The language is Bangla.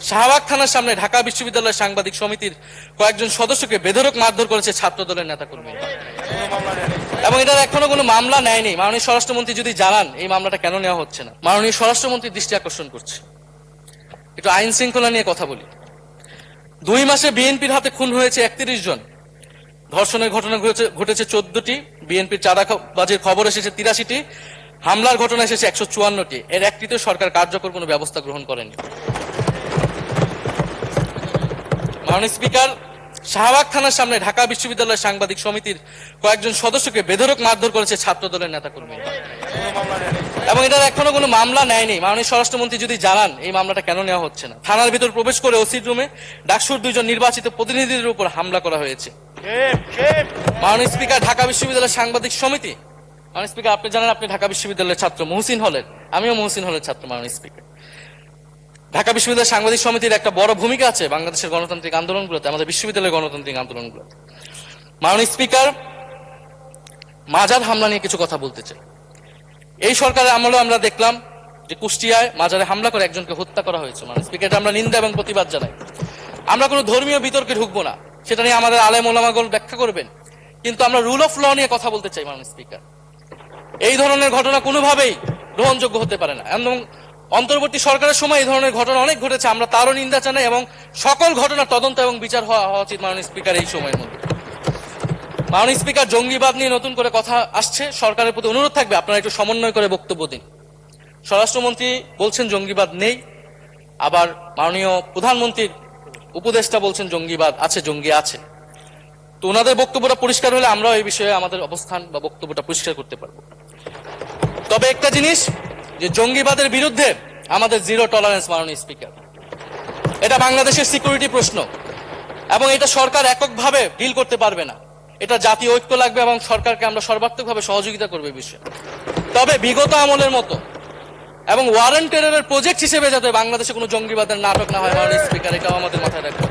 শাহবাগ থানার সামনে ঢাকা বিশ্ববিদ্যালয়ের সাংবাদিক সমিতির কয়েকজন সদস্যকে বেধড়ক মারধর করেছে ছাত্র দলের নেতাকর্মীরা, এবং এটার এখনো কোনো মামলা নেয়নি। মাননীয় স্বরাষ্ট্রমন্ত্রী যদি জানান এই মামলাটা কেন নেওয়া হচ্ছে না, মাননীয় স্বরাষ্ট্রমন্ত্রীর দৃষ্টি আকর্ষণ করছে। একটু আইন শৃঙ্খলা নিয়ে কথা বলি। 2 মাসে বিএনপির হাতে খুন হয়েছে 31 জন, ধর্ষণের ঘটনা ঘটেছে 14টি, বিএনপির চাঁদাবাজির খবর এসেছে 83টি, হামলার ঘটনা এসেছে 154টি। এর একটিতে সরকার কার্যকর কোনো ব্যবস্থা গ্রহণ করেনি। মাননীয় স্পিকার, শাহবাগ থানার সামনে ঢাকা বিশ্ববিদ্যালয়ের সাংবাদিক সমিতির কয়েকজন সদস্যকে বেধড়ক মারধর করেছে ছাত্র দলের নেতাকর্মীরা, এবং এটার এখনো কোনো মামলা নেয়নি। মাননীয় স্বরাষ্ট্রমন্ত্রী যদি জানান এই মামলাটা কেন নেওয়া হচ্ছে না। থানার ভিতর প্রবেশ করে ওসির রুমে ডাকসুর 2 জন নির্বাচিত প্রতিনিধিদের উপর হামলা করা হয়েছে। মাননীয় স্পিকার, ঢাকা বিশ্ববিদ্যালয়ের সাংবাদিক সমিতি, মাননীয় স্পিকার আপনি জানেন আপনি ঢাকা বিশ্ববিদ্যালয়ের ছাত্র, মহসিন হলের, আমিও মহসিন হলের ছাত্র। মাননীয় স্পিকার, ঢাকা বিশ্ববিদ্যালয়ের সাংবাদিক সমিতির একটা বড় ভূমিকা আছে বাংলাদেশের গণতান্ত্রিক আন্দোলনগুলোতে, আমাদের বিশ্ববিদ্যালয়ের গণতান্ত্রিক আন্দোলনগুলোতে। মাননীয় স্পিকার, মাজার হামলা নিয়ে কিছু কথা বলতে চাই। এই সরকারের আমলে আমরা দেখলাম যে কুষ্টিয়ায় মাজারে হামলা করে একজনকে হত্যা করা হয়েছে। মাননীয় স্পিকার, আমরা নিন্দা এবং প্রতিবাদ জানাই। আমরা কোনো ধর্মীয় বিতর্কে ঢুকবো না, সেটা নিয়ে আমাদের আলেম ওলামাগণ ব্যাখ্যা করবেন, কিন্তু আমরা রুল অফ ল নিয়ে কথা বলতে চাই। মাননীয় স্পিকার, এই ধরনের ঘটনা কোনোভাবেই গ্রহণযোগ্য হতে পারে না, এবং অন্তর্বর্তী সরকারের সময় এই ধরনের ঘটনা অনেক ঘটেছে, আমরা তারও নিন্দা জানাই, এবং সকল ঘটনার তদন্ত এবং বিচার হওয়া উচিত মাননীয় স্পিকার এই সময়ের মধ্যে। মাননীয় স্পিকার, জঙ্গিবাদ নিয়ে নতুন করে কথা আসছে, সরকারের প্রতি অনুরোধ থাকবে আপনারা একটু সমন্বয় করে বক্তব্য দিন। স্বরাষ্ট্রমন্ত্রী বলছেন জঙ্গিবাদ নেই, আবার মাননীয় প্রধানমন্ত্রীর উপদেষ্টা বলছেন জঙ্গিবাদ আছে, জঙ্গি আছে। তো ওনাদের বক্তব্যটা পরিষ্কার হলে আমরাও এই বিষয়ে আমাদের অবস্থান বা বক্তব্যটা পরিষ্কার করতে পারবো। তবে একটা জিনিস, যে জঙ্গিবাদের বিরুদ্ধে আমাদের জিরো টলারেন্স। মাননীয় স্পিকার, এটা বাংলাদেশের সিকিউরিটি প্রশ্ন, এবং এটা সরকার এককভাবে ডিল করতে পারবে না, এটা জাতীয় ঐক্য লাগবে, এবং সরকারকে আমরা সর্বাত্মকভাবে সহযোগিতা করবো এই বিষয়ে। তবে বিগত আমলের মতো এবং ওয়ারেন্ট টেররের প্রজেক্ট হিসেবে যাতে বাংলাদেশে কোনো জঙ্গিবাদের নাটক না হয় মাননীয় স্পিকার, এটাও আমাদের মাথায় রাখবে।